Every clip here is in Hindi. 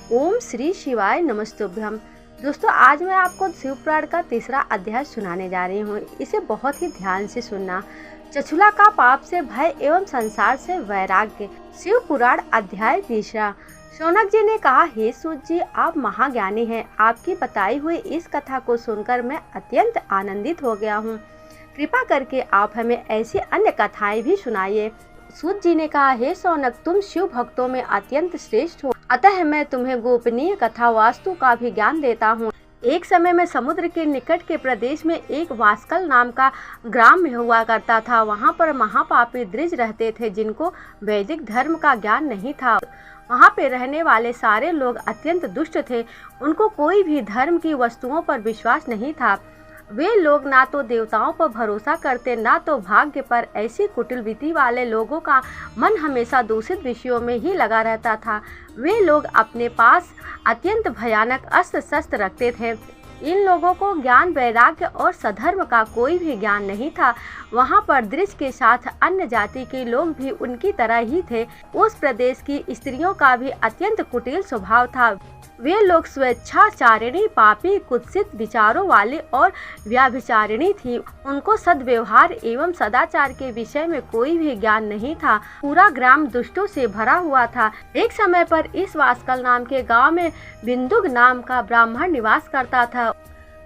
ओम श्री शिवाय नमस्तुभ्यम। दोस्तों, आज मैं आपको शिव पुराण का तीसरा अध्याय सुनाने जा रही हूँ। इसे बहुत ही ध्यान से सुनना। चछुला का पाप से भय एवं संसार से वैराग्य। शिव पुराण अध्याय तीसरा। शौनक जी ने कहा, हे सूत जी, आप महाज्ञानी हैं। आपकी बताई हुई इस कथा को सुनकर मैं अत्यंत आनंदित हो गया हूँ। कृपा करके आप हमें ऐसी अन्य कथाएं भी सुनाइए। सूत जी ने कहा, हे शौनक, तुम शिव भक्तों में अत्यंत श्रेष्ठ हो, अतः मैं तुम्हें गोपनीय कथा वास्तु का भी ज्ञान देता हूँ। एक समय में समुद्र के निकट के प्रदेश में एक वास्कल नाम का ग्राम हुआ करता था। वहाँ पर महापापी द्विज रहते थे, जिनको वैदिक धर्म का ज्ञान नहीं था। वहाँ पे रहने वाले सारे लोग अत्यंत दुष्ट थे। उनको कोई भी धर्म की वस्तुओं पर विश्वास नहीं था। वे लोग ना तो देवताओं पर भरोसा करते, ना तो भाग्य पर। ऐसी कुटिल विधि वाले लोगों का मन हमेशा दूषित विषयों में ही लगा रहता था। वे लोग अपने पास अत्यंत भयानक अस्त्र शस्त्र रखते थे। इन लोगों को ज्ञान, वैराग्य और सधर्म का कोई भी ज्ञान नहीं था। वहाँ पर द्विज के साथ अन्य जाति के लोग भी उनकी तरह ही थे। उस प्रदेश की स्त्रियों का भी अत्यंत कुटिल स्वभाव था। वे लोग स्वेच्छाचारिणी, पापी, कुत्सित विचारों वाले और व्याभिचारिणी थी। उनको सद्व्यवहार एवं सदाचार के विषय में कोई भी ज्ञान नहीं था। पूरा ग्राम दुष्टों से भरा हुआ था। एक समय पर इस वास्कल नाम के गांव में बिंदुक नाम का ब्राह्मण निवास करता था।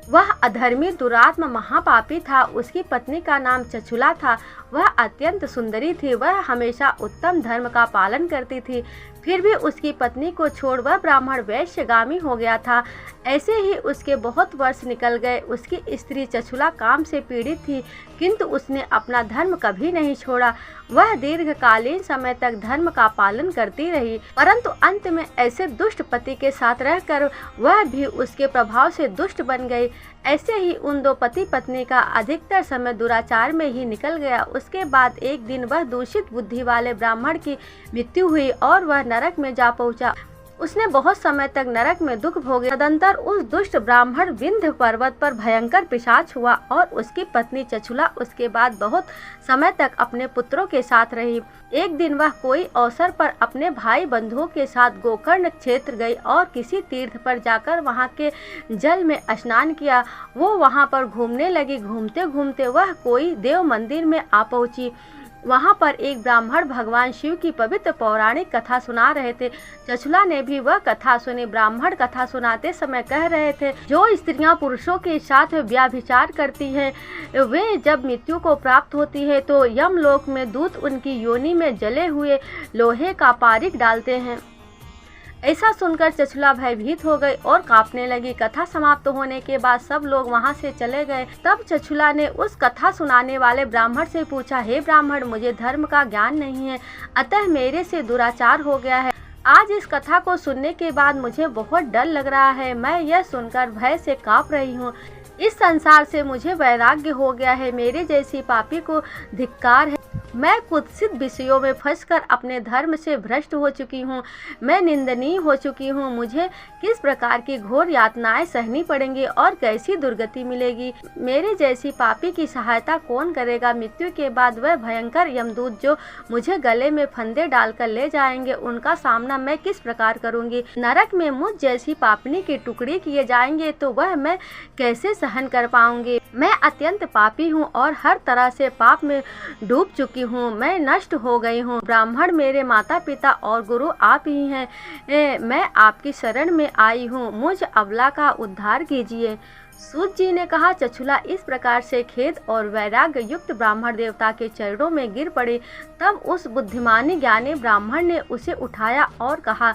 वह अधर्मी, दुरात्मा, महापापी था। उसकी पत्नी का नाम चछुला था। वह अत्यंत सुंदरी थी। वह हमेशा उत्तम धर्म का पालन करती थी। फिर भी उसकी पत्नी को छोड़ वह ब्राह्मण वैश्यगामी हो गया था। ऐसे ही उसके बहुत वर्ष निकल गए। उसकी स्त्री चछुला काम से पीड़ित थी, किंतु उसने अपना धर्म कभी नहीं छोड़ा। वह दीर्घकालीन समय तक धर्म का पालन करती रही, परंतु अंत में ऐसे दुष्ट पति के साथ रहकर वह भी उसके प्रभाव से दुष्ट बन गई। ऐसे ही उन दो पति पत्नी का अधिकतर समय दुराचार में ही निकल गया। उसके बाद एक दिन वह दूषित बुद्धि वाले ब्राह्मण की मृत्यु हुई और वह नरक में जा पहुंचा। उसने बहुत समय तक नरक में दुख भोगे। तदंतर उस दुष्ट ब्राह्मण विंध्य पर्वत पर भयंकर पिशाच हुआ और उसकी पत्नी चछुला उसके बाद बहुत समय तक अपने पुत्रों के साथ रही। एक दिन वह कोई अवसर पर अपने भाई बंधुओं के साथ गोकर्ण क्षेत्र गई और किसी तीर्थ पर जाकर वहां के जल में स्नान किया। वो वहां पर घूमने लगी। घूमते घूमते वह कोई देव मंदिर में आ पहुंची। वहाँ पर एक ब्राह्मण भगवान शिव की पवित्र पौराणिक कथा सुना रहे थे। चछुला ने भी वह कथा सुनी। ब्राह्मण कथा सुनाते समय कह रहे थे, जो स्त्रियां पुरुषों के साथ व्याभिचार करती हैं, वे जब मृत्यु को प्राप्त होती है तो यमलोक में दूत उनकी योनि में जले हुए लोहे का पारिक डालते हैं। ऐसा सुनकर चछुला भयभीत हो गई और कांपने लगी। कथा समाप्त होने के बाद सब लोग वहां से चले गए। तब चछुला ने उस कथा सुनाने वाले ब्राह्मण से पूछा, हे ब्राह्मण, मुझे धर्म का ज्ञान नहीं है, अतः मेरे से दुराचार हो गया है। आज इस कथा को सुनने के बाद मुझे बहुत डर लग रहा है। मैं यह सुनकर भय से कांप रही हूँ। इस संसार से मुझे वैराग्य हो गया है। मेरे जैसी पापी को धिक्कार है। मैं कुत्सित विषयों में फंसकर अपने धर्म से भ्रष्ट हो चुकी हूँ। मैं निंदनीय हो चुकी हूँ। मुझे किस प्रकार की घोर यातनाएं सहनी पड़ेंगी और कैसी दुर्गति मिलेगी। मेरे जैसी पापी की सहायता कौन करेगा। मृत्यु के बाद वह भयंकर यमदूत जो मुझे गले में फंदे डालकर ले जाएंगे, उनका सामना मैं किस प्रकार करूँगी। नरक में मुझ जैसी पापनी के टुकड़े किए जाएंगे तो वह मैं कैसे सहन कर पाऊंगी। मैं अत्यंत पापी हूँ और हर तरह से पाप में डूब चुकी हूँ। मैं नष्ट हो गई हूँ। ब्राह्मण, मेरे माता पिता और गुरु आप ही हैं। मैं आपकी शरण में आई हूँ। मुझ अबला का उद्धार कीजिए। सूत जी ने कहा, चछुला इस प्रकार से खेद और वैराग्य युक्त ब्राह्मण देवता के चरणों में गिर पड़ी। तब उस बुद्धिमानी ज्ञानी ब्राह्मण ने उसे उठाया और कहा,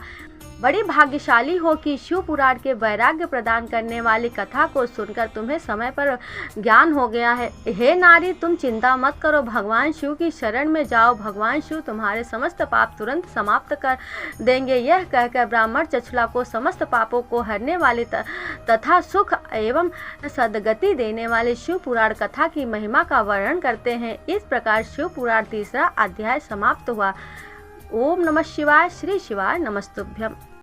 बड़ी भाग्यशाली हो कि शिव पुराण के वैराग्य प्रदान करने वाली कथा को सुनकर तुम्हें समय पर ज्ञान हो गया है। हे नारी, तुम चिंता मत करो, भगवान शिव की शरण में जाओ। भगवान शिव तुम्हारे समस्त पाप तुरंत समाप्त कर देंगे। यह कहकर ब्राह्मण चछुला को समस्त पापों को हरने वाली तथा सुख एवं सद्गति देने वाले शिव पुराण कथा की महिमा का वर्णन करते हैं। इस प्रकार शिव पुराण तीसरा अध्याय समाप्त हुआ। ओम नमः शिवाय। श्री शिवाय नमस्तुभ्यम।